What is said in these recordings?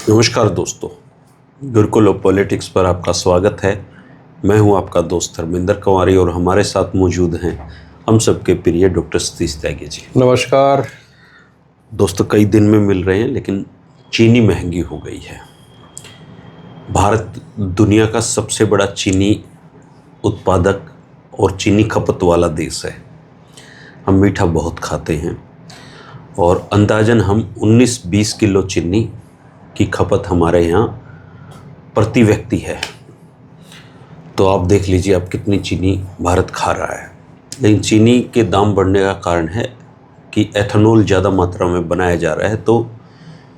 नमस्कार दोस्तों, Gurukul of politics पर आपका स्वागत है। मैं हूं आपका दोस्त धर्मेंद्र कुमारी और हमारे साथ मौजूद हैं हम सबके प्रिय डॉक्टर सतीश त्यागी जी। नमस्कार दोस्तों, कई दिन में मिल रहे हैं लेकिन चीनी महंगी हो गई है। भारत दुनिया का सबसे बड़ा चीनी उत्पादक और चीनी खपत वाला देश है। हम मीठा बहुत खाते हैं और अंदाजन हम 19-20 किलो चीनी की खपत हमारे यहाँ प्रति व्यक्ति है। तो आप देख लीजिए आप कितनी चीनी भारत खा रहा है। लेकिन चीनी के दाम बढ़ने का कारण है कि एथेनॉल ज़्यादा मात्रा में बनाया जा रहा है, तो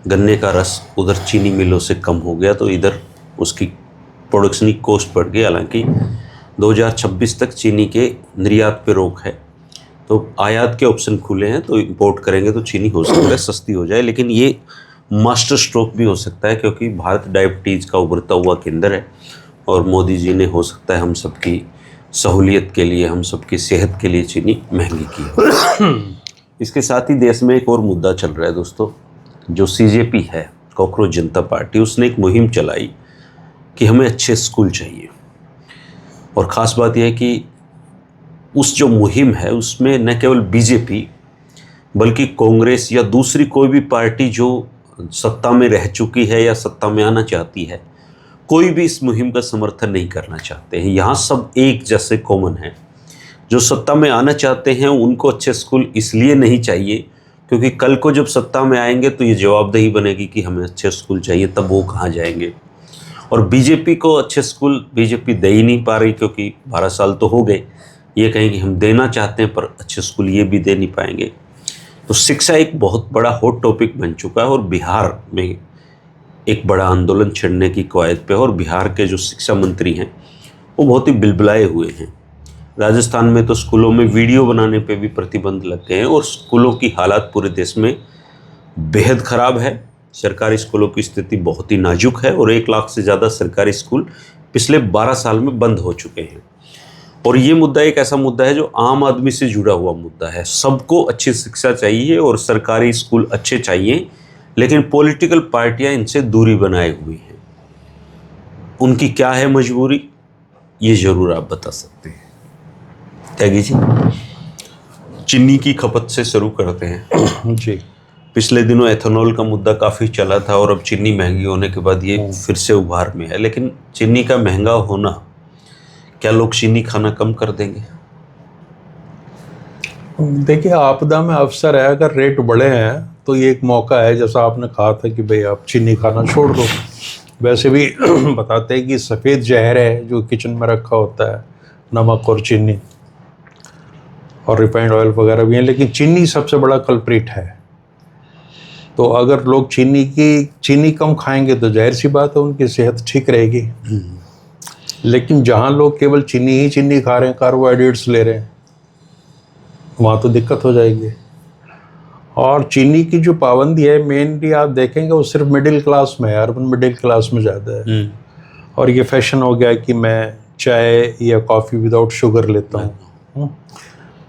गन्ने का रस उधर चीनी मिलों से कम हो गया, तो इधर उसकी प्रोडक्शन की कॉस्ट बढ़ गई। हालांकि 2026 तक चीनी के निर्यात पे रोक है, तो आयात के ऑप्शन खुले हैं, तो इंपोर्ट करेंगे तो चीनी हो सकता है सस्ती हो जाए। लेकिन ये मास्टर स्ट्रोक भी हो सकता है क्योंकि भारत डायबिटीज़ का उभरता हुआ केंद्र है और मोदी जी ने हो सकता है हम सबकी सहूलियत के लिए, हम सबकी सेहत के लिए चीनी महंगी की है। इसके साथ ही देश में एक और मुद्दा चल रहा है दोस्तों, जो CJP है, कॉकरोच जनता पार्टी, उसने एक मुहिम चलाई कि हमें अच्छे स्कूल चाहिए। और ख़ास बात यह है कि उस जो मुहिम है उसमें न केवल BJP बल्कि कांग्रेस या दूसरी कोई भी पार्टी जो सत्ता में रह चुकी है या सत्ता में आना चाहती है, कोई भी इस मुहिम का समर्थन नहीं करना चाहते हैं। यहाँ सब एक जैसे कॉमन है। जो सत्ता में आना चाहते हैं उनको अच्छे स्कूल इसलिए नहीं चाहिए क्योंकि कल को जब सत्ता में आएंगे तो ये जवाबदेही बनेगी कि हमें अच्छे स्कूल चाहिए, तब वो कहाँ जाएंगे। और BJP को अच्छे स्कूल BJP दे ही नहीं पा रही क्योंकि 12 साल तो हो गए। ये कहेंगे हम देना चाहते हैं पर अच्छे स्कूल ये भी दे नहीं पाएंगे। तो शिक्षा एक बहुत बड़ा हॉट टॉपिक बन चुका है और बिहार में एक बड़ा आंदोलन छेड़ने की कवायद पे है। और बिहार के जो शिक्षा मंत्री हैं वो बहुत ही बिलबिलाए हुए हैं। राजस्थान में तो स्कूलों में वीडियो बनाने पे भी प्रतिबंध लग गए हैं और स्कूलों की हालात पूरे देश में बेहद ख़राब है। सरकारी स्कूलों की स्थिति बहुत ही नाजुक है और 1 लाख से ज़्यादा सरकारी स्कूल पिछले 12 साल में बंद हो चुके हैं। और ये मुद्दा एक ऐसा मुद्दा है जो आम आदमी से जुड़ा हुआ मुद्दा है। सबको अच्छी शिक्षा चाहिए और सरकारी स्कूल अच्छे चाहिए, लेकिन पॉलिटिकल पार्टियां इनसे दूरी बनाए हुई हैं। उनकी क्या है मजबूरी, ये ज़रूर आप बता सकते हैं। त्यागी जी, चीनी की खपत से शुरू करते हैं जी। पिछले दिनों एथेनॉल का मुद्दा काफ़ी चला था और अब चीनी महंगी होने के बाद ये फिर से उभार में है। लेकिन चीनी का महंगा होना, क्या लोग चीनी खाना कम कर देंगे? देखिए, आपदा में अवसर है। अगर रेट बढ़े हैं तो ये एक मौका है, जैसा आपने कहा था कि भाई आप चीनी खाना छोड़ दो। वैसे भी बताते हैं कि सफ़ेद जहर है जो किचन में रखा होता है, नमक और चीनी और रिफाइंड ऑयल वगैरह भी है, लेकिन चीनी सबसे बड़ा कल्प्रिट है। तो अगर लोग चीनी कम खाएंगे तो जाहिर सी बात है उनकी सेहत ठीक रहेगी। लेकिन जहाँ लोग केवल चीनी खा रहे हैं, कार्बोहाइड्रेट्स ले रहे हैं, वहाँ तो दिक्कत हो जाएगी। और चीनी की जो पाबंदी है मेनली आप देखेंगे वो सिर्फ मिडिल क्लास में है, अर्बन मिडिल क्लास में ज़्यादा है। और ये फैशन हो गया कि मैं चाय या कॉफ़ी विदाउट शुगर लेता हूँ।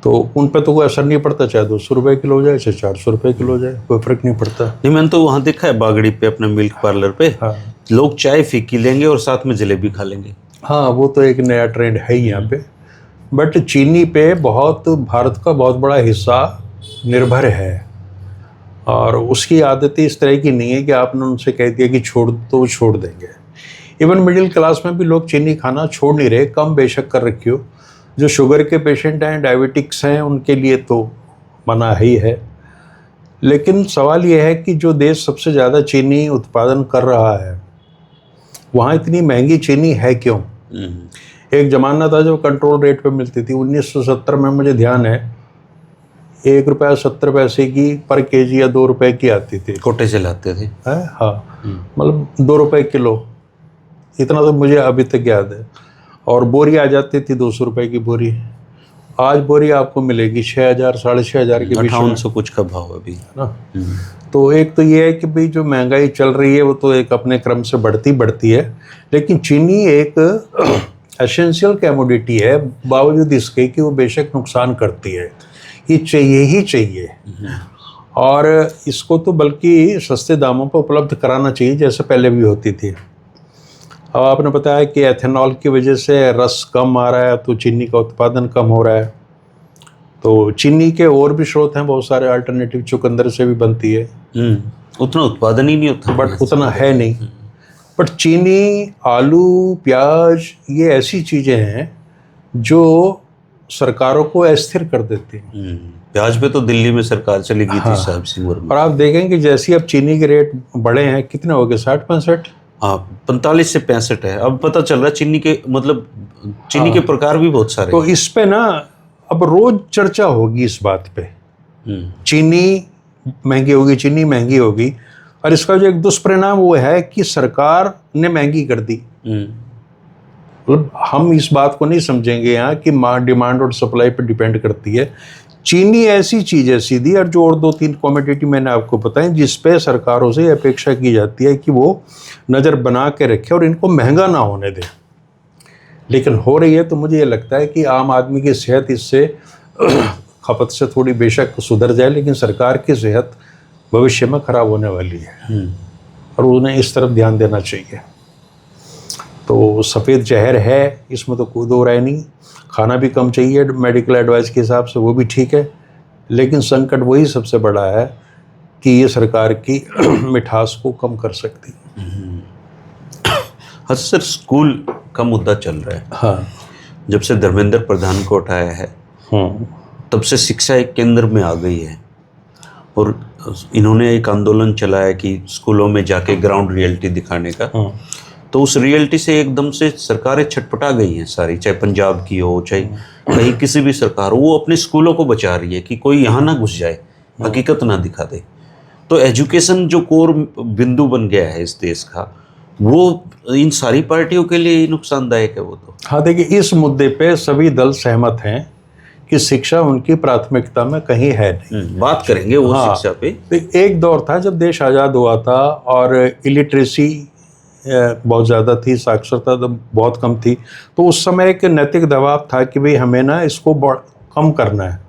तो उन पे तो कोई असर नहीं पड़ता, चाहे 200 रुपये किलो हो जाए चाहे 400 रुपये किलो हो जाए, कोई फ़र्क नहीं पड़ता। नहीं, मैंने तो वहाँ देखा है बागड़ी पे अपने मिल्क पार्लर पे। हाँ। लोग चाय फीकी लेंगे और साथ में जलेबी खा लेंगे। हाँ, वो तो एक नया ट्रेंड है ही यहाँ पे। बट चीनी पे भारत का बहुत बड़ा हिस्सा निर्भर है और उसकी आदतें इस तरह की नहीं है कि आपने उनसे कह दिया कि छोड़ तो वो छोड़ देंगे। इवन मिडिल क्लास में भी लोग चीनी खाना छोड़ नहीं रहे, कम बेशक कर रखी हो। जो शुगर के पेशेंट हैं, डायबिटिक्स हैं, उनके लिए तो मना ही है। लेकिन सवाल ये है कि जो देश सबसे ज़्यादा चीनी उत्पादन कर रहा है वहाँ इतनी महंगी चीनी है क्यों? एक ज़माना था जो कंट्रोल रेट पे मिलती थी। 1970 में मुझे ध्यान है 1 रुपया 70 पैसे की पर केजी या 2 रुपए की आती थी। कोटे से लाते थे। हाँ, मतलब 2 रुपए किलो, इतना तो मुझे अभी तक याद है। और बोरी आ जाती थी 200 रुपए की बोरी। आज बोरी आपको मिलेगी 6,000 6,500 के बीच में। 5800 कुछ का भाव अभी है ना। तो एक तो ये है कि भाई जो महंगाई चल रही है वो तो एक अपने क्रम से बढ़ती है, लेकिन चीनी एक एसेंशियल कमोडिटी है, बावजूद इसके कि वो बेशक नुकसान करती है। ये चाहिए ही चाहिए। और इसको तो बल्कि सस्ते दामों पर उपलब्ध कराना चाहिए जैसे पहले भी होती थी। अब आपने बताया कि एथेनॉल की वजह से रस कम आ रहा है तो चीनी का उत्पादन कम हो रहा है। तो चीनी के और भी स्रोत हैं बहुत सारे अल्टरनेटिव, चुकंदर से भी बनती है, उतना उत्पादन ही नहीं होता, बट उतना है नहीं। बट चीनी, आलू, प्याज ये ऐसी चीज़ें हैं जो सरकारों को अस्थिर कर देती हैं। प्याज पे तो दिल्ली में सरकार चली गई थी साहब सिंगर में। और आप देखेंगे जैसे अब चीनी के रेट बढ़े हैं, कितने हो गए, 60-65? हाँ, 45 से 65 है। अब पता चल रहा है चीनी के मतलब चीनी के प्रकार भी बहुत सारे। तो इस पे ना अब रोज चर्चा होगी इस बात पे, चीनी महंगी होगी, चीनी महंगी होगी। और इसका जो एक दुष्परिणाम वो है कि सरकार ने महंगी कर दी। मतलब हम इस बात को नहीं समझेंगे यहाँ कि डिमांड और सप्लाई पे डिपेंड करती है। चीनी ऐसी चीज़ है सीधी, और जो और 2-3 कमोडिटी मैंने आपको बताई जिस पे सरकारों से अपेक्षा की जाती है कि वो नज़र बना के रखे और इनको महंगा ना होने दे, लेकिन हो रही है। तो मुझे ये लगता है कि आम आदमी की सेहत इससे खपत से थोड़ी बेशक सुधर जाए, लेकिन सरकार की सेहत भविष्य में खराब होने वाली है और उन्हें इस तरफ ध्यान देना चाहिए। तो सफ़ेद जहर है, इसमें तो कोई दो राय नहीं। खाना भी कम चाहिए मेडिकल एडवाइस के हिसाब से, वो भी ठीक है, लेकिन संकट वही सबसे बड़ा है कि ये सरकार की मिठास को कम कर सकती है। हाँ सर, स्कूल का मुद्दा चल रहा है। हाँ, जब से धर्मेंद्र प्रधान को उठाया है तब से शिक्षा एक केंद्र में आ गई है, और इन्होंने एक आंदोलन चलाया कि स्कूलों में जाके ग्राउंड रियलिटी दिखाने का। तो उस रियलिटी से एकदम से सरकारें छटपटा गई हैं सारी, चाहे पंजाब की हो चाहे कहीं किसी भी सरकार हो, वो अपने स्कूलों को बचा रही है कि कोई यहाँ ना घुस जाए, हकीकत ना दिखा दे। तो एजुकेशन जो कोर बिंदु बन गया है इस देश का, वो इन सारी पार्टियों के लिए नुकसानदायक है वो तो। हाँ, देखिए इस मुद्दे पे सभी दल सहमत हैं कि शिक्षा उनकी प्राथमिकता में कहीं है नहीं। बात करेंगे वो शिक्षा पे। तो एक दौर था जब देश आज़ाद हुआ था और इलिटरेसी बहुत ज़्यादा थी, साक्षरता तो बहुत कम थी। तो उस समय एक नैतिक दबाव था कि भाई हमें ना इसको कम करना है।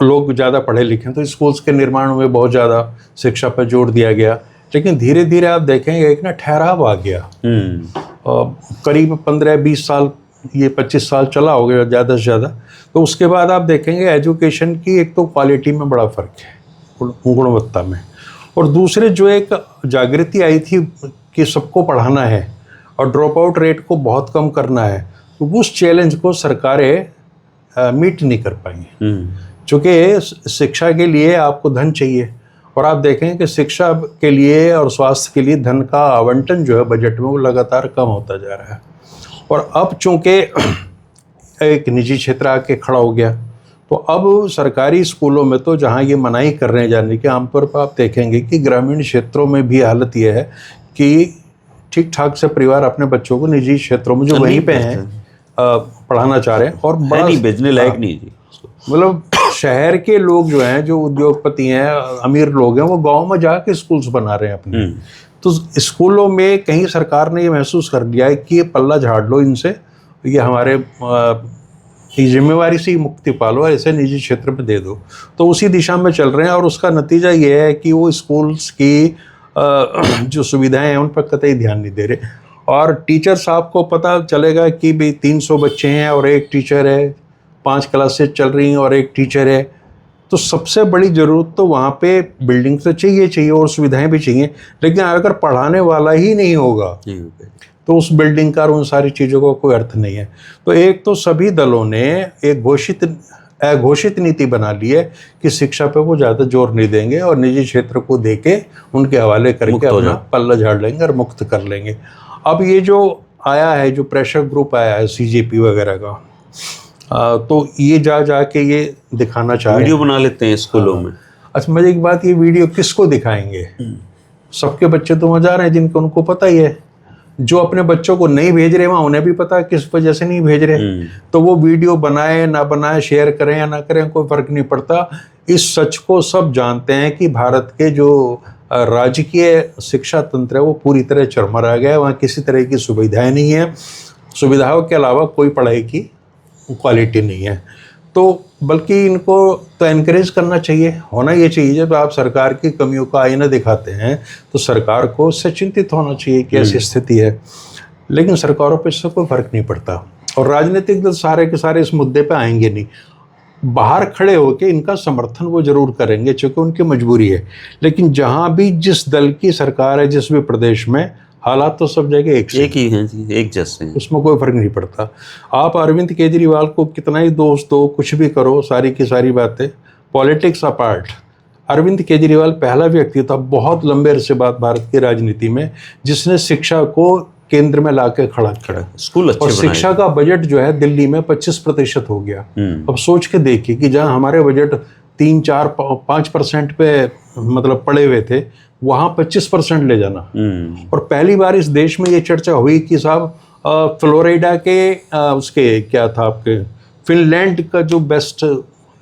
लोग ज़्यादा पढ़े लिखे, तो स्कूल्स के निर्माण में बहुत ज़्यादा शिक्षा पर जोर दिया गया। लेकिन धीरे धीरे आप देखेंगे एक ना ठहराव आ गया। करीब 15-20 साल, ये 25 साल चला हो गया ज़्यादा से ज़्यादा। तो उसके बाद आप देखेंगे एजुकेशन की एक तो क्वालिटी में बड़ा फ़र्क है, गुणवत्ता में, और दूसरे जो एक जागृति आई थी कि सबको पढ़ाना है और ड्रॉप आउट रेट को बहुत कम करना है, तो उस चैलेंज को सरकारें मीट नहीं कर पाई। चूँकि शिक्षा के लिए आपको धन चाहिए, और आप देखें कि शिक्षा के लिए और स्वास्थ्य के लिए धन का आवंटन जो है बजट में वो लगातार कम होता जा रहा है। और अब चूँकि एक निजी क्षेत्र आके खड़ा हो गया, तो अब सरकारी स्कूलों में तो जहाँ ये मनाही कर रहे हैं जाने की, आमतौर पर आप देखेंगे कि ग्रामीण क्षेत्रों में भी हालत ये है कि ठीक ठाक से परिवार अपने बच्चों को निजी क्षेत्रों में जो वहीं पे हैं पढ़ाना चाह रहे हैं। और बड़ा नहीं, भेजने लायक नहीं जी। मतलब शहर के लोग जो हैं, जो उद्योगपति हैं, अमीर लोग हैं, वो गांव में जाके स्कूल्स बना रहे हैं अपने। तो स्कूलों में कहीं सरकार ने ये महसूस कर लिया है कि ये पल्ला झाड़ लो इनसे, ये हमारे जिम्मेवारी से मुक्ति पालो, ऐसे निजी क्षेत्र में दे दो। तो उसी दिशा में चल रहे हैं, और उसका नतीजा ये है कि वो स्कूल्स की जो सुविधाएं हैं उन पर कतई ध्यान नहीं दे रहे। और टीचर साहब को पता चलेगा कि भाई 300 बच्चे हैं और एक टीचर है, 5 क्लासेस चल रही हैं और एक टीचर है, तो सबसे बड़ी ज़रूरत तो वहाँ पे बिल्डिंग तो चाहिए और सुविधाएं भी चाहिए, लेकिन अगर पढ़ाने वाला ही नहीं होगा तो उस बिल्डिंग का और उन सारी चीज़ों का कोई अर्थ नहीं है। तो एक तो सभी दलों ने एक अघोषित नीति बना ली है कि शिक्षा पे वो ज़्यादा जोर नहीं देंगे और निजी क्षेत्र को देके उनके हवाले करके अपना पल्ला झाड़ लेंगे और मुक्त कर लेंगे। अब ये जो आया है, जो प्रेशर ग्रुप आया है CJP वगैरह का, तो ये जाके ये दिखाना चाह रहे हैं, वीडियो बना लेते हैं स्कूलों में। अच्छा, मजे की बात, ये वीडियो किसको दिखाएंगे? सबके बच्चे तो वहाँ जा रहे हैं जिनको उनको पता ही है। जो अपने बच्चों को नहीं भेज रहे वहाँ उन्हें भी पता है किस वजह से नहीं भेज रहे। तो वो वीडियो बनाए ना बनाए, शेयर करें या ना करें, कोई फर्क नहीं पड़ता। इस सच को सब जानते हैं कि भारत के जो राजकीय शिक्षा तंत्र है वो पूरी तरह चरमरा गया है। वहाँ किसी तरह की सुविधाएं नहीं है, सुविधाओं के अलावा कोई पढ़ाई की क्वालिटी नहीं है। तो बल्कि इनको तो एनकरेज करना चाहिए। होना ये चाहिए जब आप सरकार की कमियों का आईना दिखाते हैं तो सरकार को उससे चिंतित होना चाहिए कि ऐसी स्थिति है, लेकिन सरकारों पर इससे कोई फर्क नहीं पड़ता। और राजनीतिक दल सारे के सारे इस मुद्दे पे आएंगे नहीं, बाहर खड़े होकर इनका समर्थन वो जरूर करेंगे क्योंकि उनकी मजबूरी है। लेकिन जहां भी जिस दल की सरकार है, जिस भी प्रदेश में, हालात तो सब जगह एक ही हैं जी, एक जैसे हैं, उसमें कोई फर्क नहीं पड़ता। आप अरविंद केजरीवाल को कितना ही दोष दो, कुछ भी करो, सारी की सारी बातें, पॉलिटिक्स अपार्ट, अरविंद केजरीवाल पहला व्यक्ति था बहुत लंबे अरसे बाद भारत की राजनीति में जिसने शिक्षा को केंद्र में लाके खड़ा किया। स्कूल अच्छे और शिक्षा का बजट जो है दिल्ली में 25% हो गया। अब सोच के देखिए कि जहां हमारे बजट 3, 4, 5% पे मतलब पड़े हुए थे, वहां 25% ले जाना। और पहली बार इस देश में ये चर्चा हुई कि साहब फ्लोरिडा के उसके क्या था आपके फिनलैंड का जो बेस्ट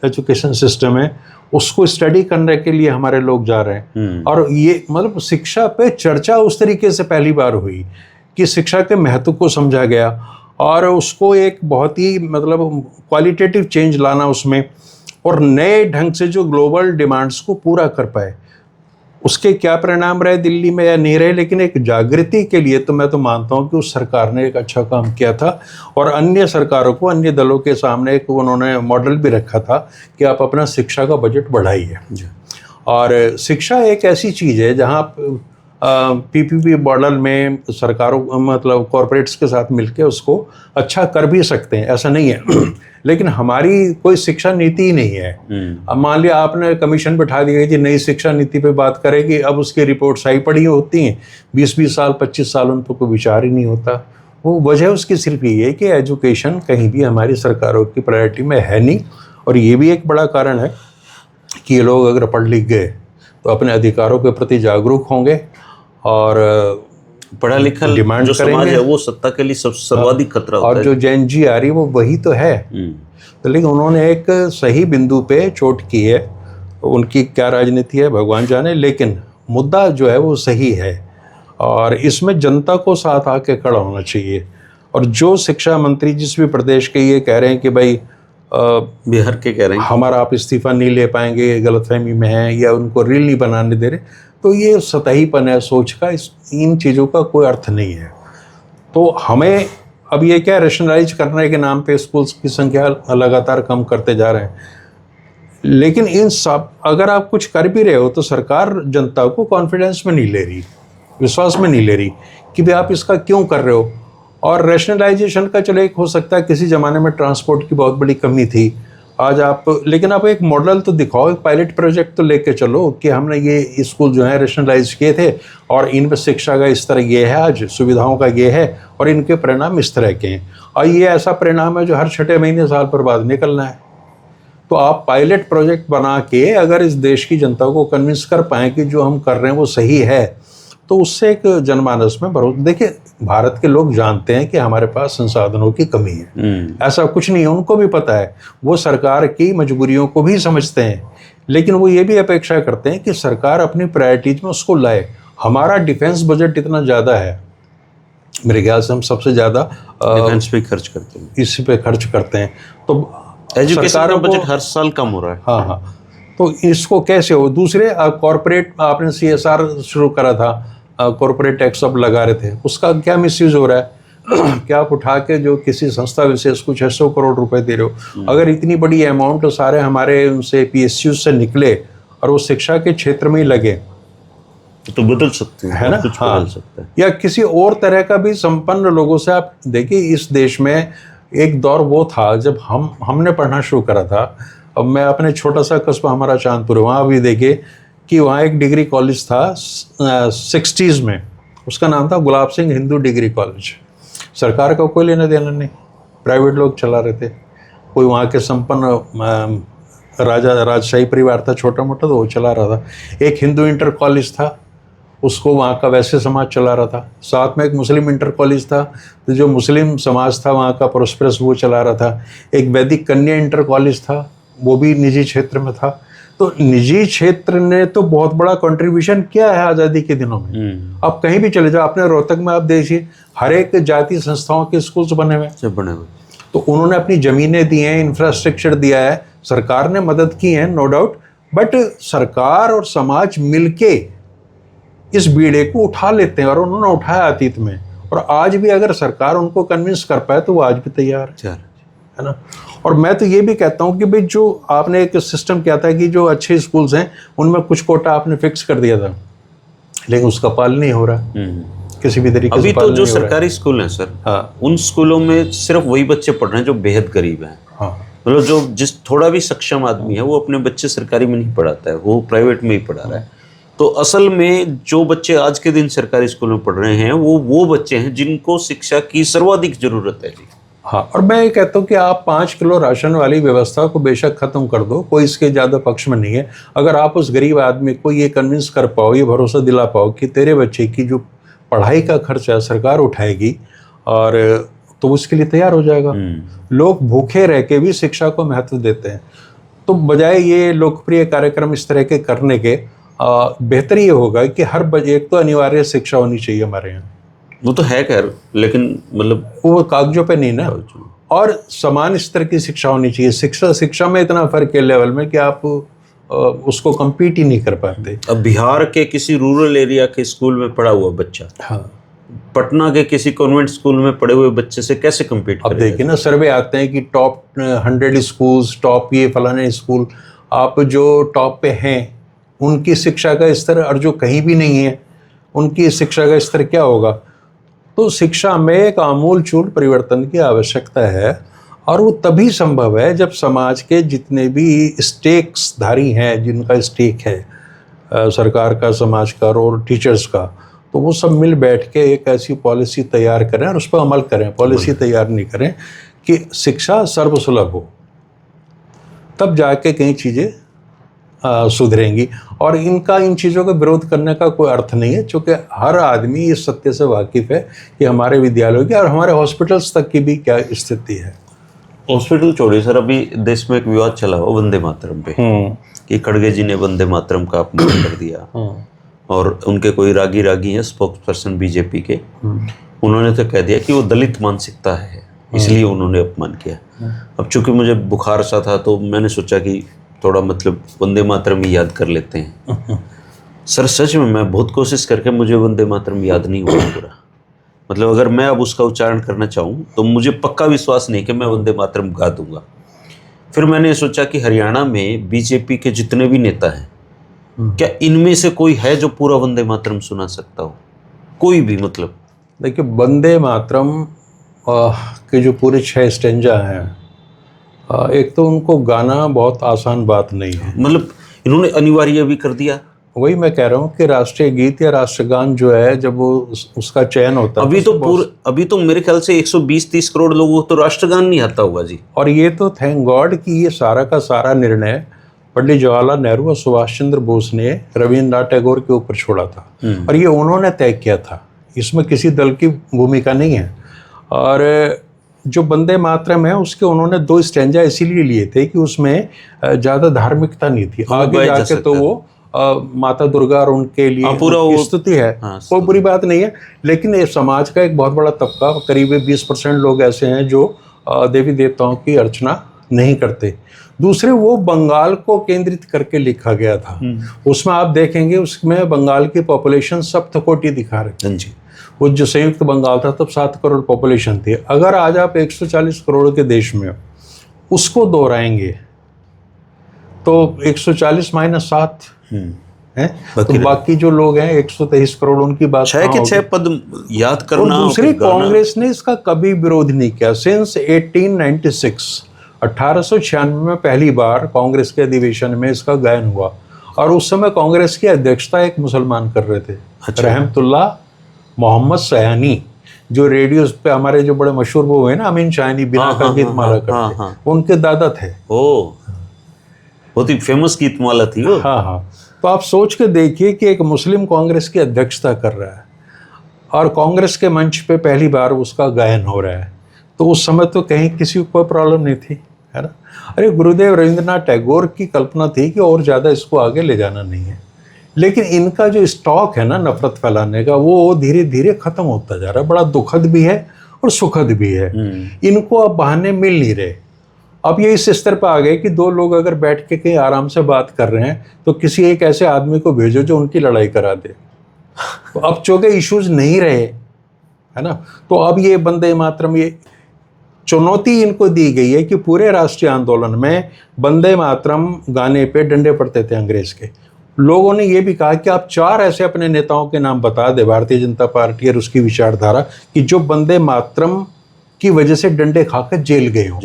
एजुकेशन सिस्टम है उसको स्टडी करने के लिए हमारे लोग जा रहे हैं। और ये मतलब शिक्षा पे चर्चा उस तरीके से पहली बार हुई कि शिक्षा के महत्व को समझा गया और उसको एक बहुत ही मतलब क्वालिटेटिव चेंज लाना उसमें, और नए ढंग से जो ग्लोबल डिमांड्स को पूरा कर पाए। उसके क्या परिणाम रहे दिल्ली में या नहीं रहे, लेकिन एक जागृति के लिए तो मैं तो मानता हूँ कि उस सरकार ने एक अच्छा काम किया था। और अन्य सरकारों को, अन्य दलों के सामने एक उन्होंने मॉडल भी रखा था कि आप अपना शिक्षा का बजट बढ़ाइए। और शिक्षा एक ऐसी चीज़ है जहाँ पीपीपी मॉडल में सरकारों मतलब कॉरपोरेट्स के साथ मिलके उसको अच्छा कर भी सकते हैं, ऐसा नहीं है। लेकिन हमारी कोई शिक्षा नीति ही नहीं है। अब मान लिया आपने कमीशन बिठा दी गई थी, नई शिक्षा नीति पे बात करेगी, अब उसकी रिपोर्ट्स आई पड़ी होती हैं, 20-20 साल 25 साल उन पर कोई विचार ही नहीं होता। वो वजह उसकी सिर्फ ये है कि एजुकेशन कहीं भी हमारी सरकारों की प्रायोरिटी में है नहीं। और ये भी एक बड़ा कारण है कि ये लोग अगर पढ़ लिख गए तो अपने अधिकारों के प्रति जागरूक होंगे और पढ़ा लिखा डिमांड जो समाज है वो सत्ता के लिए सर्वाधिक खतरा होता है। और जो जेन जी आ रही है वो वही तो है। तो लेकिन उन्होंने एक सही बिंदु पे चोट की है, उनकी क्या राजनीति है भगवान जाने, लेकिन मुद्दा जो है वो सही है और इसमें जनता को साथ आके खड़ा होना चाहिए। और जो शिक्षा मंत्री जिस भी प्रदेश के ये कह रहे हैं कि भाई बिहार के कह रहे हैं हमारा आप इस्तीफा नहीं ले पाएंगे, गलतफहमी में है या उनको रील नहीं बनाने दे रहे, तो ये सतहीपन है सोच का, इन चीज़ों का कोई अर्थ नहीं है। तो हमें अब ये क्या रैशनलाइज करने के नाम पे स्कूल्स की संख्या लगातार कम करते जा रहे हैं, लेकिन इन सब अगर आप कुछ कर भी रहे हो तो सरकार जनता को कॉन्फिडेंस में नहीं ले रही, विश्वास में नहीं ले रही कि भाई आप इसका क्यों कर रहे हो। और रैशनलाइजेशन का चलो एक हो सकता है, किसी ज़माने में ट्रांसपोर्ट की बहुत बड़ी कमी थी, आज आप, लेकिन आप एक मॉडल तो दिखाओ, एक पायलट प्रोजेक्ट तो लेके चलो कि हमने ये स्कूल जो है रैशनलाइज किए थे और इन पर शिक्षा का इस तरह ये है, आज सुविधाओं का ये है और इनके परिणाम इस तरह के हैं, और ये ऐसा परिणाम है जो हर 6 महीने साल पर बाद निकलना है। तो आप पायलट प्रोजेक्ट बना के अगर इस देश की जनता को कन्विंस कर पाएँ कि जो हम कर रहे हैं वो सही है, तो उससे एक जनमानस में भरोसा। देखिए भारत के लोग जानते हैं कि हमारे पास संसाधनों की कमी है, ऐसा कुछ नहीं है, उनको भी पता है, वो सरकार की मजबूरियों को भी समझते हैं, लेकिन वो ये भी अपेक्षा करते हैं कि सरकार अपनी प्रायोरिटीज में उसको लाए। हमारा डिफेंस बजट इतना ज़्यादा है, मेरे ख्याल से हम सबसे ज़्यादा डिफेंस पे खर्च करते हैं, इसी पे खर्च करते हैं, तो एजुकेशन का बजट हर साल कम हो रहा है। हाँ, तो इसको कैसे हो। दूसरे कॉरपोरेट आपने CSR शुरू करा था, कॉरपोरेट टैक्स अब लगा रहे थे, उसका क्या मिसयूज हो रहा है। क्या आप उठा के जो किसी संस्था विशेष को 600 करोड़ रुपए दे रहे हो, अगर इतनी बड़ी अमाउंट तो सारे हमारे उनसे PSU से निकले और वो शिक्षा के क्षेत्र में ही लगे तो बदल सकते हैं, है ना। कुछ हाँ, बदल सकता है। या किसी और तरह का भी संपन्न लोगों से आप देखिए, इस देश में एक दौर वो था जब हमने पढ़ना शुरू करा था। अब मैं अपने छोटा सा कस्बा हमारा चांदपुर, वहाँ भी देखे कि वहाँ एक डिग्री कॉलेज था 60s में, उसका नाम था गुलाब सिंह हिंदू डिग्री कॉलेज। सरकार का कोई लेना देना नहीं, प्राइवेट लोग चला रहे थे। कोई वहाँ के संपन्न राजशाही परिवार था छोटा मोटा, तो वो चला रहा था। एक हिंदू इंटर कॉलेज था, उसको वहाँ का वैसे समाज चला रहा था। साथ में एक मुस्लिम इंटर कॉलेज था, तो जो मुस्लिम समाज था वहाँ का प्रोस्पेरस वो चला रहा था। एक वैदिक कन्या इंटर कॉलेज था, वो भी निजी क्षेत्र में था। तो निजी क्षेत्र ने तो बहुत बड़ा कंट्रीब्यूशन किया है आज़ादी के दिनों में। आप कहीं भी चले जाओ, अपने रोहतक में आप देखिए हर एक जाति संस्थाओं के स्कूल्स बने हुए। तो उन्होंने अपनी ज़मीनें दी हैं, इंफ्रास्ट्रक्चर दिया है, सरकार ने मदद की है, नो डाउट, बट सरकार और समाज मिलके इस बीड़े को उठा लेते हैं, और उन्होंने उठाया अतीत में, और आज भी अगर सरकार उनको कन्विंस कर पाए तो वो आज भी तैयार है ना। और मैं तो ये भी कहता हूँ कि भाई जो आपने एक सिस्टम किया था कि जो अच्छे स्कूल्स हैं उनमें कुछ कोटा आपने फिक्स कर दिया था, लेकिन उसका पालन नहीं हो रहा किसी भी तरीके से। अभी तो जो सरकारी स्कूल हैं सर, हाँ, उन स्कूलों में सिर्फ वही बच्चे पढ़ रहे हैं जो बेहद गरीब हैं। हाँ, मतलब जो जिस थोड़ा भी सक्षम आदमी है वो अपने बच्चे सरकारी में नहीं पढ़ाता है, वो प्राइवेट में ही पढ़ा रहा है। तो असल में जो बच्चे आज के दिन सरकारी स्कूल में पढ़ रहे हैं वो बच्चे हैं जिनको शिक्षा की सर्वाधिक जरूरत है जी। हाँ, और मैं ये कहता हूँ कि आप 5 किलो राशन वाली व्यवस्था को बेशक खत्म कर दो, कोई इसके ज़्यादा पक्ष में नहीं है। अगर आप उस गरीब आदमी को ये कन्विंस कर पाओ, ये भरोसा दिला पाओ कि तेरे बच्चे की जो पढ़ाई का खर्चा सरकार उठाएगी, और तो उसके लिए तैयार हो जाएगा। लोग भूखे रह के भी शिक्षा को महत्व देते हैं। तो बजाय ये लोकप्रिय कार्यक्रम इस तरह के करने के, बेहतर ये होगा कि हर एक तो अनिवार्य शिक्षा होनी चाहिए हमारे यहाँ। वो तो है खैर, लेकिन मतलब वो कागजों पे नहीं ना, और समान स्तर की शिक्षा होनी चाहिए। शिक्षा में इतना फर्क है लेवल में कि आप उसको compete ही नहीं कर पाते। अब बिहार के किसी रूरल एरिया के स्कूल में पढ़ा हुआ बच्चा, हाँ, पटना के किसी कॉन्वेंट स्कूल में पढ़े हुए बच्चे से कैसे कम्पीट अब करेगा? देखिए ना, सर्वे आते हैं कि टॉप 100 स्कूल्स, टॉप ये फलाने स्कूल, आप जो टॉप पे हैं उनकी शिक्षा का स्तर, और जो कहीं भी नहीं है उनकी शिक्षा का स्तर क्या होगा। तो शिक्षा में एक आमूलचूल परिवर्तन की आवश्यकता है, और वो तभी संभव है जब समाज के जितने भी स्टेक्स धारी हैं, जिनका स्टेक है सरकार का, समाज का और टीचर्स का, तो वो सब मिल बैठ के एक ऐसी पॉलिसी तैयार करें और उस पर अमल करें। पॉलिसी तैयार नहीं करें कि शिक्षा सर्वसुलभ हो, तब जाके कई चीज़ें सुधरेंगी। और इन चीज़ों का विरोध करने का कोई अर्थ नहीं है, क्योंकि हर आदमी इस सत्य से वाकिफ़ है कि हमारे विद्यालयों की और हमारे हॉस्पिटल्स तक की भी क्या स्थिति है। हॉस्पिटल छोड़िए सर, अभी देश में एक विवाद चला हुआ वंदे मातरम पे, कि खड़गे जी ने वंदे मातरम का अपमान कर दिया, और उनके कोई रागी हैं स्पोक्स पर्सन बीजेपी के, उन्होंने तो कह दिया कि वो दलित मानसिकता है, इसलिए उन्होंने अपमान किया। अब चूंकि मुझे बुखार सा था तो मैंने सोचा कि थोड़ा मतलब वंदे मातरम ही याद कर लेते हैं। सर सच में मैं बहुत कोशिश करके मुझे वंदे मातरम याद नहीं हुआ पूरा। मतलब अगर मैं अब उसका उच्चारण करना चाहूँ तो मुझे पक्का विश्वास नहीं कि मैं वंदे मातरम गा दूंगा। फिर मैंने सोचा कि हरियाणा में बीजेपी के जितने भी नेता हैं, क्या इनमें से कोई है जो पूरा वंदे मातरम सुना सकता हो? कोई भी? मतलब देखिए, वंदे मातरम के जो पूरे 6 स्टेंजा हैं, एक तो उनको गाना बहुत आसान बात नहीं है। मतलब इन्होंने अनिवार्य भी कर दिया। वही मैं कह रहा हूँ कि राष्ट्रीय गीत या राष्ट्रगान जो है, जब वो उसका चयन होता है, अभी तो मेरे ख्याल से 120-30 करोड़ लोगों को तो राष्ट्रगान नहीं आता होगा जी। और ये तो थैंक गॉड कि ये सारा का सारा निर्णय पंडित जवाहरलाल नेहरू और सुभाष चंद्र बोस ने रविन्द्रनाथ टैगोर के ऊपर छोड़ा था, और ये उन्होंने तय किया था, इसमें किसी दल की भूमिका नहीं है। और जो वंदे मातरम है उसके उन्होंने 2 स्टैंजा इसीलिए लिए थे कि उसमें ज़्यादा धार्मिकता नहीं थी। आगे जाके तो वो माता दुर्गा और उनके लिए पूरा स्तुति है, कोई बुरी बात नहीं है। लेकिन ये समाज का एक बहुत बड़ा तबका, करीब 20% लोग ऐसे हैं जो देवी देवताओं की अर्चना नहीं करते। दूसरे, वो बंगाल को केंद्रित करके लिखा गया था, उसमें आप देखेंगे उसमें बंगाल की पॉपुलेशन सप्तकोटि दिखा रही है। वो जो संयुक्त बंगाल था तब 7 करोड़ पॉपुलेशन थी। अगर आज आप 140 करोड़ के देश में उसको दोहराएंगे तो 140 - 7 है, तो बाकी जो लोग हैं 123 करोड़, उनकी बात 6 के 6 पद याद करना। दूसरी, कांग्रेस ने इसका कभी विरोध नहीं किया। सिंस 1896 1896 में पहली बार कांग्रेस के अधिवेशन में इसका गायन हुआ, और उस समय कांग्रेस की अध्यक्षता एक मुसलमान कर रहे थे, रहमतुल्लाह मोहम्मद सयानी, जो रेडियो पे हमारे जो बड़े मशहूर वो हुए ना, अमीन शाहनी बिना का गीतमाला करते, उनके दादा थे। बहुत ही फेमस गीतमाला थी वो। हाँ। तो आप सोच के देखिए कि एक मुस्लिम कांग्रेस की अध्यक्षता कर रहा है और कांग्रेस के मंच पे पहली बार उसका गायन हो रहा है, तो उस समय तो कहीं किसी को कोई प्रॉब्लम नहीं थी, है ना। अरे गुरुदेव रविंद्रनाथ टैगोर की कल्पना थी कि और ज़्यादा इसको आगे ले जाना नहीं है, लेकिन इनका जो स्टॉक है ना नफरत फैलाने का, वो धीरे धीरे ख़त्म होता जा रहा है। बड़ा दुखद भी है और सुखद भी है। इनको अब बहाने मिल नहीं रहे। अब ये इस स्तर पर आ गए कि दो लोग अगर बैठ के कहीं आराम से बात कर रहे हैं तो किसी एक ऐसे आदमी को भेजो जो उनकी लड़ाई करा दे। तो अब चूंकि इश्यूज नहीं रहे, है ना, तो अब ये वंदे मातरम, ये चुनौती इनको दी गई है कि पूरे राष्ट्रीय आंदोलन में वंदे मातरम गाने पे डंडे पड़ते थे अंग्रेज के। लोगों ने ये भी कहा कि आप 4 ऐसे अपने नेताओं के नाम बता दे, भारतीय जनता पार्टी और उसकी विचारधारा, कि जो वंदे मातरम की वजह से डंडे खाकर जेल गए हो।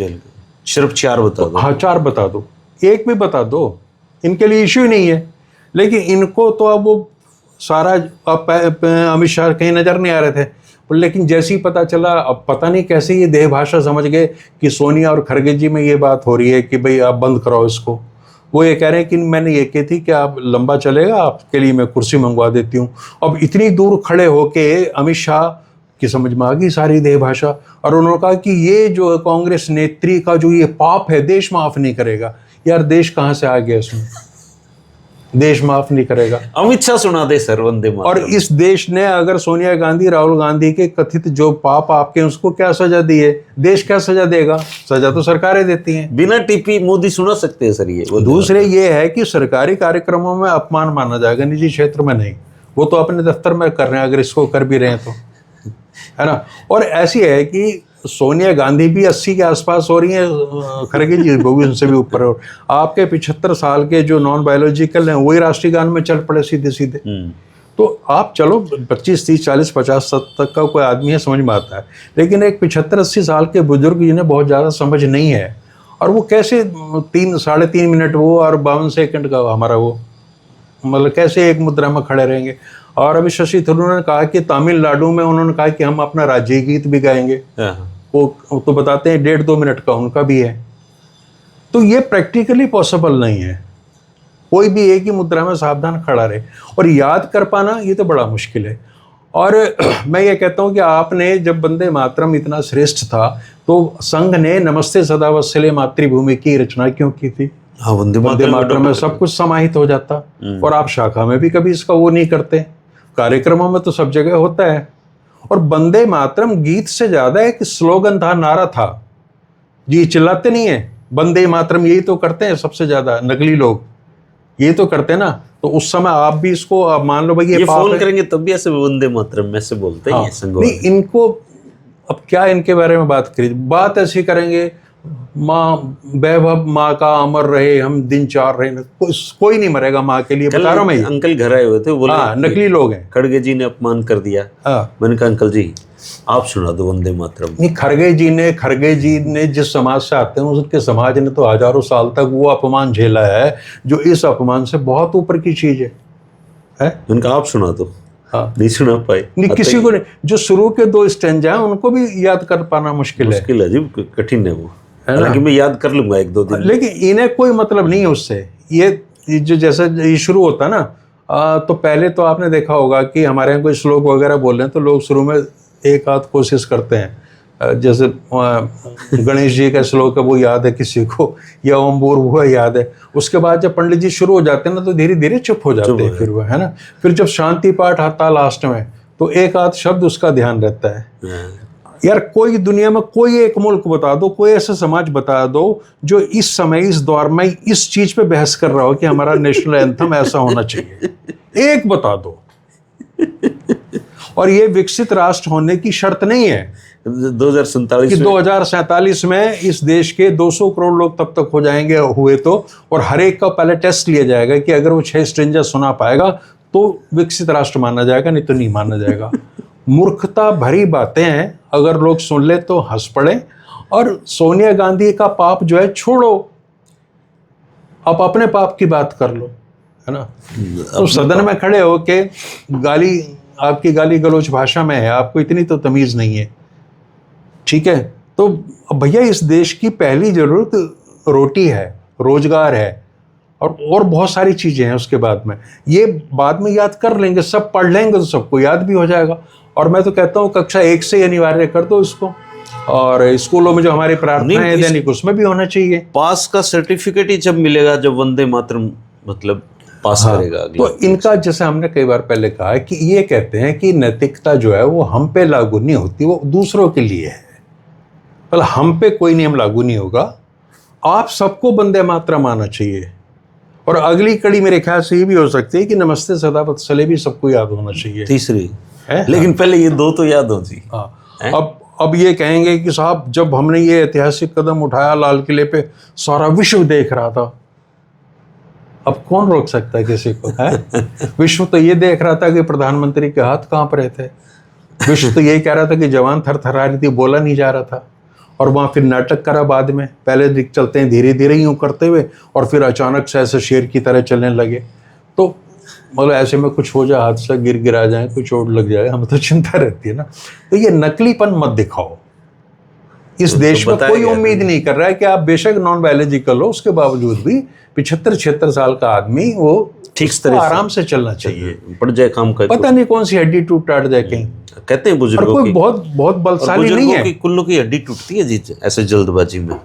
सिर्फ 4 बता दो। हाँ, 4 बता दो, एक भी बता दो, इनके लिए इश्यू ही नहीं है। लेकिन इनको तो अब वो सारा, अब अमित शाह कहीं नजर नहीं आ रहे थे, लेकिन जैसे ही पता चला, अब पता नहीं कैसे ये देह भाषा समझ गए कि सोनिया और खड़गे जी में ये बात हो रही है कि भाई आप बंद कराओ इसको। वो ये कह रहे हैं कि मैंने ये कही थी कि आप लंबा चलेगा, आपके लिए मैं कुर्सी मंगवा देती हूँ। अब इतनी दूर खड़े होके अमित शाह की समझ में आ गई सारी देह भाषा, और उन्होंने कहा कि ये जो कांग्रेस नेत्री का जो ये पाप है, देश माफ नहीं करेगा। यार देश कहाँ से आ गया इसमें? देश माफ नहीं करेगा। अमित शाह सुना दे सर वंदे मातरम। और इस देश ने अगर सोनिया गांधी, राहुल गांधी के कथित जो पाप आपके, उसको क्या सजा दी है? देश क्या सजा देगा? सजा तो सरकारें देती हैं। बिना टीपी मोदी सुना सकते हैं सर ये। दूसरे ये है कि सरकारी कार्यक्रमों में अपमान माना जाएगा, निजी क्षेत्र में नहीं। वो तो अपने दफ्तर में कर रहे हैं, अगर इसको कर भी रहे हैं तो, है ना। और ऐसी है कि सोनिया गांधी भी 80 के आसपास हो रही हैं, खड़गे जी वो भी उनसे भी ऊपर हो। आपके 75 साल के जो नॉन बायोलॉजिकल हैं वही राष्ट्रीय गान में चल पड़े सीधे सीधे। तो आप चलो 25, 30, 40, 50 तक का कोई आदमी है, समझ में आता है। लेकिन एक 75-80 साल के बुजुर्ग जिन्हें बहुत ज़्यादा समझ नहीं है, और वो कैसे 3-3.5 मिनट वो और 52 सेकंड का हमारा वो, मतलब कैसे एक मुद्रा में खड़े रहेंगे। और अभी शशि थरूर ने कहा कि तमिलनाडु में उन्होंने कहा कि हम अपना राज्य गीत भी गाएंगे। वो तो बताते हैं 1.5-2 मिनट का उनका भी है। तो ये प्रैक्टिकली पॉसिबल नहीं है। कोई भी एक ही मुद्रा में सावधान खड़ा रहे, और याद कर पाना ये तो बड़ा मुश्किल है। और मैं ये कहता हूँ कि आपने जब वंदे मातरम इतना श्रेष्ठ था तो संघ ने नमस्ते सदा वत्सले मातृभूमि की रचना क्यों की थी? हाँ, वंदे मातरम में सब कुछ समाहित हो जाता। और आप शाखा में भी कभी इसका वो नहीं करते, कार्यक्रमों में तो सब जगह होता है। और वंदे मातरम गीत से ज्यादा एक स्लोगन था, नारा था जी। चिल्लाते नहीं है वंदे मातरम, यही तो करते हैं सबसे ज्यादा नकली लोग, ये तो करते हैं ना। तो उस समय आप भी इसको, आप मान लो भाई ये फोन करेंगे तब भी ऐसे वंदे मातरम में से बोलते हैं। नहीं, इनको अब क्या इनके बारे में बात करें, बात ऐसी करेंगे, माँ वैभव माँ का अमर रहे, हम दिन 4 रहे। कोई नहीं मरेगा माँ के लिए, बता रहा हूं मैं। अंकल घर आए हुए थे, बोले नकली लोग हैं, खड़गे जी ने अपमान कर दिया। मैंने कहा अंकल जी आप सुना दो वंदे मातरम। नहीं, खड़गे जी ने जिस समाज से आते हैं उसके समाज ने तो हजारों साल तक वो अपमान झेला है जो इस अपमान से बहुत ऊपर की चीज है। उनका आप सुना दो। हाँ, नहीं सुना पाए। नहीं, किसी को नहीं। जो शुरू के 2 स्टैंजा हैं उनको भी याद कर पाना मुश्किल है जी, कठिन है वो। हालांकि मैं याद कर लूंगा 1-2 दिन। लेकिन इन्हें कोई मतलब नहीं है उससे। ये जो जैसे ये शुरू होता है ना, तो पहले तो आपने देखा होगा कि हमारे यहाँ कोई श्लोक वगैरह बोल रहे हैं तो लोग शुरू में एक आध कोशिश करते हैं। जैसे गणेश जी का श्लोक है वो याद है किसी को, या ओम भूर्भुवः याद है। उसके बाद जब पंडित जी शुरू हो जाते हैं ना तो धीरे धीरे चुप हो जाते हैं। फिर वो, है ना, फिर जब शांति पाठ आता है लास्ट में तो एक आध शब्द उसका ध्यान रहता है। यार कोई दुनिया में कोई एक मुल्क बता दो, कोई ऐसा समाज बता दो जो इस समय, इस दौर में इस चीज पे बहस कर रहा हो कि हमारा नेशनल एंथम ऐसा होना चाहिए। एक बता दो। और ये विकसित राष्ट्र होने की शर्त नहीं है 2047 में इस देश के 200 करोड़ लोग तब तक हो जाएंगे हुए तो, और हर एक का पहले टेस्ट लिया जाएगा कि अगर वो 6 स्ट्रेंजर सुना पाएगा तो विकसित राष्ट्र माना जाएगा, नहीं तो नहीं माना जाएगा। मूर्खता भरी बातें हैं, अगर लोग सुन ले तो हंस पड़े। और सोनिया गांधी का पाप जो है छोड़ो, आप अपने पाप की बात कर लो, है ना। तो सदन में खड़े हो के आपकी गाली गलौज भाषा में है, आपको इतनी तो तमीज नहीं है, ठीक है। तो भैया इस देश की पहली जरूरत रोटी है, रोजगार है, और बहुत सारी चीजें हैं उसके बाद में। ये बाद में याद कर लेंगे, सब पढ़ लेंगे तो सबको याद भी हो जाएगा। और मैं तो कहता हूँ कक्षा 1 से अनिवार्य कर दो इसको, और स्कूलों में जो हमारी प्रार्थना है दैनिक उसमें भी होना चाहिए। पास का सर्टिफिकेट ही जब मिलेगा जब वंदे मातरम मतलब पास करेगा अगला। तो इनका जैसे हमने कई बार पहले कहा है कि ये कहते हैं कि नैतिकता जो है वो हम पे लागू नहीं होती, वो दूसरों के लिए है। मतलब हम पे कोई नियम लागू नहीं होगा, आप सबको बंदे मात्रा मानना चाहिए। और अगली कड़ी मेरे ख्याल से ये भी हो सकती है कि नमस्ते सदावत सले भी सबको याद होना चाहिए। तीसरी है? लेकिन पहले ये दो तो याद हो जी। हाँ, अब ये कहेंगे कि साहब जब हमने ये ऐतिहासिक कदम उठाया लाल किले पे, सारा विश्व देख रहा था। अब कौन रोक सकता है किसी को, है? विश्व तो ये देख रहा था कि प्रधानमंत्री के हाथ कांप रहे थे। विश्व तो यही कह रहा था कि जवान थरथरा रही थी, बोला नहीं जा रहा था। और वहाँ फिर नाटक करा बाद में, पहले दिख चलते हैं धीरे धीरे यूँ करते हुए, और फिर अचानक से ऐसे शेर की तरह चलने लगे। तो मतलब ऐसे में कुछ हो जाए, हादसा गिरा जाए, कुछ चोट लग जाए, हमें तो चिंता रहती है ना। तो ये नकलीपन मत दिखाओ। इस देश में कोई उम्मीद नहीं कर रहा है कि आप बेशक नॉन बायोलॉजिकल हो, उसके बावजूद भी 75-76 साल का आदमी वो ठीक तरह आराम से चलना चाहिए। पड़ जाए काम का, पता नहीं कौन सी हड्डी टूट टाट जाए कहीं। कहते हैं बुजुर्गों कोई की, बहुत बलशाली नहीं है। कुल्लों की हड्डी टूटती है जी ऐसे जल्दबाजी में।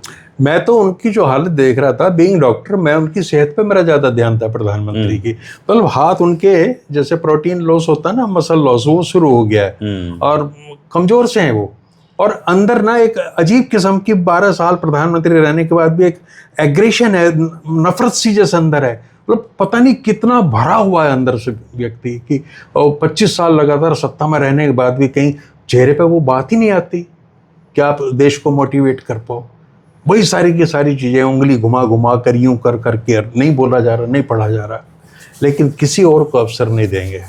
मैं तो उनकी जो हालत देख रहा था, बीइंग डॉक्टर, मैं उनकी सेहत पे मेरा ज्यादा ध्यान था प्रधानमंत्री की। मतलब हाथ उनके जैसे प्रोटीन लॉस होता है ना, मसल लॉस, वो शुरू हो गया है और कमजोर से हैं वो। और अंदर ना एक अजीब किस्म की 12 साल प्रधानमंत्री रहने के बाद भी एक एग्रेशन है, नफरत सी जैसे अंदर है। मतलब पता नहीं कितना भरा हुआ है अंदर से व्यक्ति कि 25 साल लगातार सत्ता में रहने के बाद भी कहीं चेहरे पे वो बात ही नहीं आती कि आप देश को मोटिवेट कर पाओ। वही सारी की सारी चीज़ें उंगली घुमा घुमा कर यूं कर करके, नहीं बोला जा रहा, नहीं पढ़ा जा रहा, लेकिन किसी और को अवसर नहीं देंगे।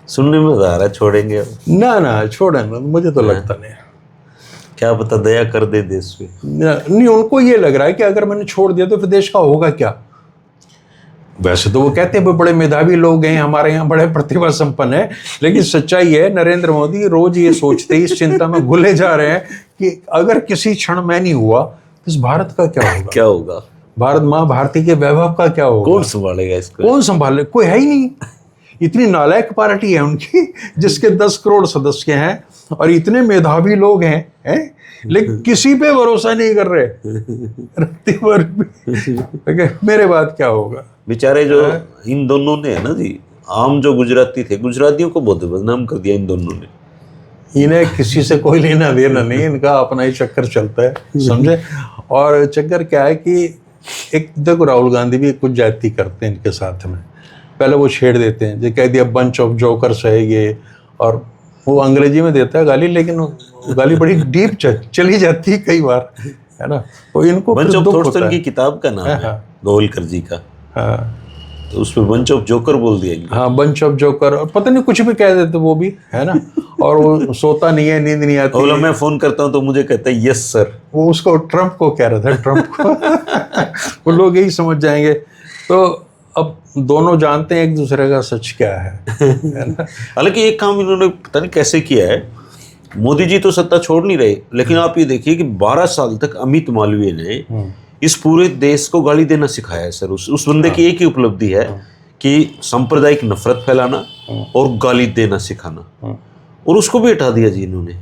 सुनने में आ रहा है छोड़ेंगे अब। ना छोड़ेंगे, मुझे तो लगता नहीं। क्या पता दया कर दे देश पे। नहीं, उनको ये लग रहा है कि अगर मैंने छोड़ दिया तो फिर देश का होगा क्या। वैसे तो वो कहते हैं बड़े मेधावी लोग हैं हमारे यहाँ, बड़े प्रतिभा संपन्न है, लेकिन सच्चाई है नरेंद्र मोदी रोज ये सोचते ही इस चिंता में घुले जा रहे हैं कि अगर किसी क्षण में नहीं हुआ तो इस भारत का क्या होगा। क्या होगा, भारत माँ भारती के वैभव का क्या होगा। कौन संभालेगा इसको, कौन संभाले, कोई है ही नहीं। इतनी नालायक पार्टी है उनकी जिसके 10 करोड़ सदस्य हैं और इतने मेधावी लोग हैं, लेकिन किसी पे भरोसा नहीं कर रहे। मेरे बाद क्या होगा। बेचारे जो इन दोनों ने है ना जी, आम जो गुजराती थे, गुजरातियों को बहुत बदनाम कर दिया इन दोनों ने। इन्हें किसी से कोई लेना देना नहीं, इनका अपना ही चक्कर चलता है, समझे। और चक्कर क्या है कि एक देखो राहुल गांधी भी कुछ जाति करते हैं इनके साथ में। पहले वो छेड़ देते हैं, जो कह दिया बंच ऑफ जोकर्स है ये, और वो अंग्रेजी में देता है गाली, लेकिन गाली बड़ी डीप चली जाती है कई बार, है ना। तो इनको बंच ऑफ थॉट्स की किताब का नाम है गोवलकर जी का। हाँ, तो उसमें बंच ऑफ जोकर बोल दिया। हाँ, बंच ऑफ जोकर, और पता नहीं कुछ भी कह देते वो भी, है ना। और वो सोता नहीं है, नींद नहीं आती। बोला मैं फोन करता हूँ तो मुझे कहता है यस सर। वो उसको ट्रम्प को कह रहा था, ट्रम्प को। वो लोग यही समझ जाएंगे। तो अब दोनों जानते हैं एक दूसरे का सच क्या है ना। हालांकि एक काम इन्होंने पता नहीं कैसे किया है, मोदी जी तो सत्ता छोड़ नहीं रहे, लेकिन आप ये देखिए कि 12 साल तक अमित मालवीय ने इस पूरे देश को गाली देना सिखाया है सर। उस बंदे की एक ही उपलब्धि है कि सांप्रदायिक नफरत फैलाना और गाली देना सिखाना, और उसको भी हटा दिया जी इन्होंने।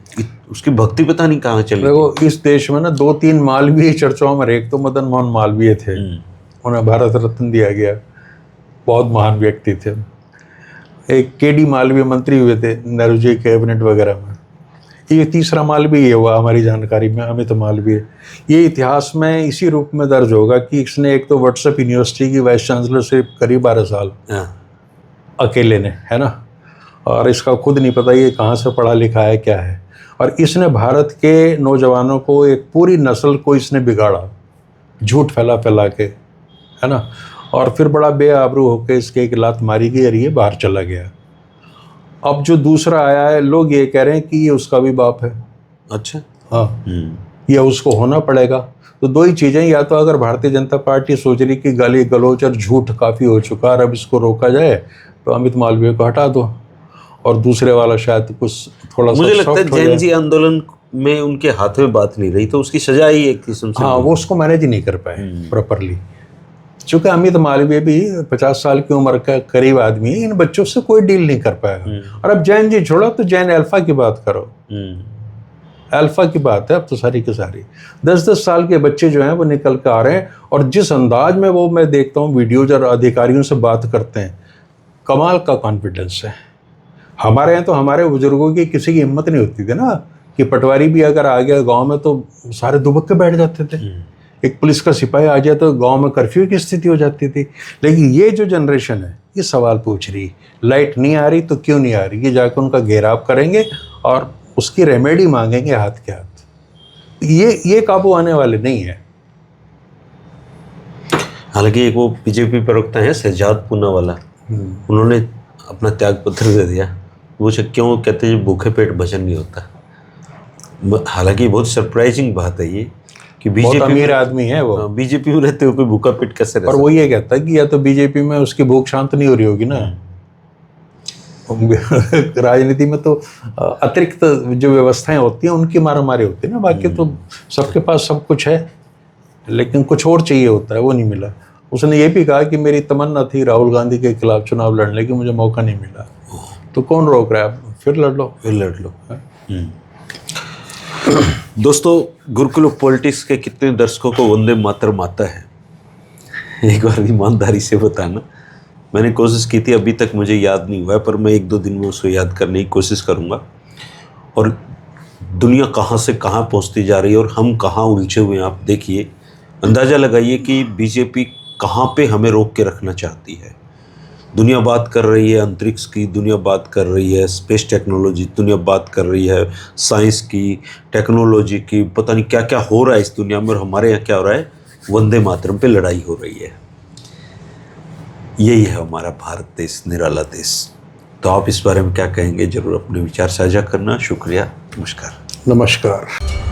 उसकी भक्ति पता नहीं कहाँ चली। देखो इस देश में ना 2-3 मालवीय चर्चाओं में, एक तो मदन मोहन मालवीय थे, उन्हें भारत रत्न दिया गया, बहुत महान व्यक्ति थे। एक केडी मालवीय मंत्री हुए थे नेहरू जी कैबिनेट वगैरह में। ये तीसरा मालवीय ये हुआ हमारी जानकारी में, अमित मालवीय। ये इतिहास में इसी रूप में दर्ज होगा कि इसने एक तो व्हाट्सएप यूनिवर्सिटी की वाइस चांसलर से करीब 12 साल अकेले ने, है ना। और इसका खुद नहीं पता ये कहाँ से पढ़ा लिखा है क्या है। और इसने भारत के नौजवानों को, एक पूरी नस्ल को इसने बिगाड़ा, झूठ फैला फैला के, है ना। और फिर बड़ा बेआबरू होकर इसके एक लात मारी गई और ये बाहर चला गया। अब जो दूसरा आया है, लोग ये कह रहे हैं कि ये उसका भी बाप है। अच्छा, हाँ, ये उसको होना पड़ेगा। तो दो ही चीज़ें, या तो अगर भारतीय जनता पार्टी सोच रही कि गाली गलौज और झूठ काफ़ी हो चुका है, अब इसको रोका जाए, तो अमित मालवीय को हटा दो, और दूसरे वाला शायद कुछ थोड़ा सा, मुझे लगता है जैन जी आंदोलन में उनके हाथ में बात नहीं रही, तो उसकी सजा ही एक किस्म से। हाँ, वो उसको मैनेज नहीं कर पाए प्रॉपरली। चूंकि अमित मालवीय भी 50 साल की उम्र का करीब आदमी, इन बच्चों से कोई डील नहीं कर पाएगा। और अब जैन जी छोड़ो तो जैन अल्फा की बात करो, अल्फा की बात है अब तो सारी की सारी। 10-10 साल के बच्चे जो हैं वो निकल कर आ रहे हैं, और जिस अंदाज में वो मैं देखता हूँ वीडियोज और अधिकारियों से बात करते हैं, कमाल का कॉन्फिडेंस है। हमारे यहाँ तो हमारे बुजुर्गों की किसी की हिम्मत नहीं होती थी ना, कि पटवारी भी अगर आ गया गांव में तो सारे दुबक के बैठ जाते थे। एक पुलिस का सिपाही आ जाए तो गांव में कर्फ्यू की स्थिति हो जाती थी। लेकिन ये जो जनरेशन है ये सवाल पूछ रही, लाइट नहीं आ रही तो क्यों नहीं आ रही, ये जाकर उनका घेराव करेंगे और उसकी रेमेडी मांगेंगे हाथ के हाथ। ये काबू आने वाले नहीं है। हालांकि एक वो बीजेपी प्रवक्ता है शहजाद पूनावाला, उन्होंने अपना त्याग पत्र दे दिया। वो क्यों कहते हैं भूखे पेट भजन नहीं होता। हालांकि बहुत सरप्राइजिंग बात है ये कि बहुत बीजेपी अमीर आदमी है वो, बीजेपी में रहते हुए कोई भूखा पेट कैसे रह और वो ये कहता है कि या तो बीजेपी में उसकी भूख शांत नहीं हो रही होगी ना। राजनीति में तो अतिरिक्त जो व्यवस्थाएं होती हैं उनकी मारामारी होती है ना, बाकी तो सबके पास सब कुछ है, लेकिन कुछ और चाहिए होता है, वो नहीं मिला। उसने ये भी कहा कि मेरी तमन्ना थी राहुल गांधी के खिलाफ चुनाव लड़ने की, मुझे मौका नहीं मिला। तो कौन रोक रहा है, फिर लड़ लो, फिर लड़ लो। दोस्तों, गुरुकुल पॉलिटिक्स के कितने दर्शकों को वंदे मातरम आता है, एक बार ईमानदारी से बताना। मैंने कोशिश की थी, अभी तक मुझे याद नहीं हुआ है, पर मैं 1-2 दिन में उसको याद करने की कोशिश करूँगा। और दुनिया कहाँ से कहाँ पहुँचती जा रही है और हम कहाँ उलझे हुए हैं, आप देखिए, अंदाज़ा लगाइए कि बीजेपी कहाँ पे हमें रोक के रखना चाहती है। दुनिया बात कर रही है अंतरिक्ष की, दुनिया बात कर रही है स्पेस टेक्नोलॉजी, दुनिया बात कर रही है साइंस की, टेक्नोलॉजी की, पता नहीं क्या क्या हो रहा है इस दुनिया में, और हमारे यहाँ क्या हो रहा है, वंदे मातरम पे लड़ाई हो रही है। यही है हमारा भारत देश, निराला देश। तो आप इस बारे में क्या कहेंगे, ज़रूर अपने विचार साझा करना। शुक्रिया, नमस्कार। नमस्कार।